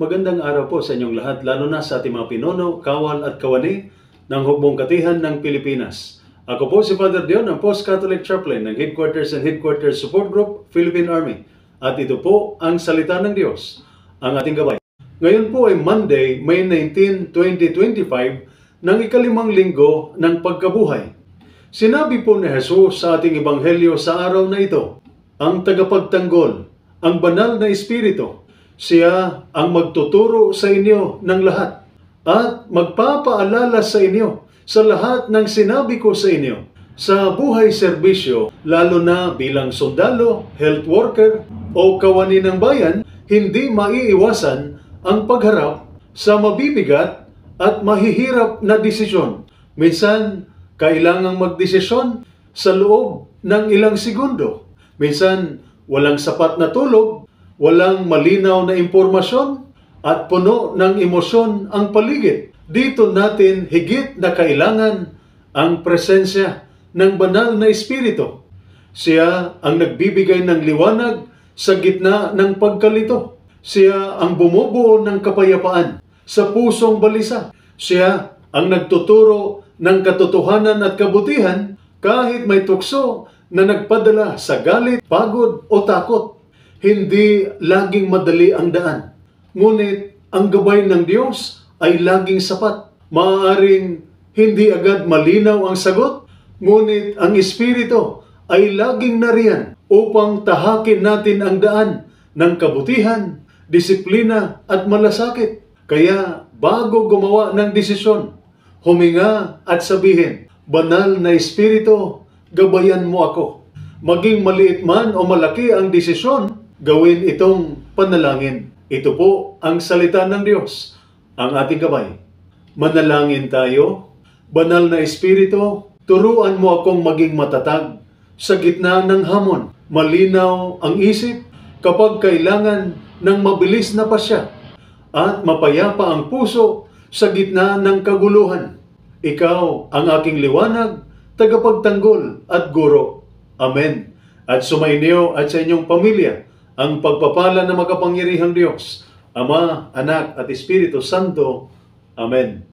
Magandang araw po sa inyong lahat, lalo na sa ating mga pinuno, kawal at kawani ng Hukbong Katihan ng Pilipinas. Ako po si Father Dion, ang Post-Catholic Chaplain ng Headquarters and Headquarters Support Group, Philippine Army. At ito po ang Salita ng Diyos, ang ating gabay. Ngayon po ay Monday, May 19, 2025, ng ikalimang linggo ng pagkabuhay. Sinabi po ni Jesus sa ating Ebanghelyo sa araw na ito, ang tagapagtanggol, ang banal na Espiritu, siya ang magtuturo sa inyo ng lahat at magpapaalala sa inyo sa lahat ng sinabi ko sa inyo. Sa buhay serbisyo, lalo na bilang sundalo, health worker o kawani ng bayan, hindi maiiwasan ang pagharap sa mabibigat at mahihirap na desisyon. Minsan, kailangang magdesisyon sa loob ng ilang segundo. Minsan, walang sapat na tulog, walang malinaw na impormasyon, at puno ng emosyon ang paligid. Dito natin higit na kailangan ang presensya ng banal na Espiritu. Siya ang nagbibigay ng liwanag sa gitna ng pagkalito. Siya ang bumubuo ng kapayapaan sa pusong balisa. Siya ang nagtuturo ng katotohanan at kabutihan kahit may tukso na nagpadala sa galit, pagod o takot. Hindi laging madali ang daan. Ngunit ang gabay ng Diyos ay laging sapat. Maaaring hindi agad malinaw ang sagot, ngunit ang Espiritu ay laging nariyan upang tahakin natin ang daan ng kabutihan, disiplina at malasakit. Kaya bago gumawa ng desisyon, huminga at sabihin, Banal na Espiritu, gabayan mo ako. Maging maliit man o malaki ang desisyon, gawin itong panalangin. Ito po ang salita ng Diyos, ang ating gabay. Manalangin tayo. Banal na Espiritu, turuan mo akong maging matatag sa gitna ng hamon. Malinaw ang isip kapag kailangan ng mabilis na pasya at mapayapa ang puso sa gitna ng kaguluhan. Ikaw ang aking liwanag, tagapagtanggol at guro. Amen. At sumainyo at sa inyong pamilya ang pagpapala ng makapangyarihang Diyos, Ama, Anak at Espiritu Santo. Amen.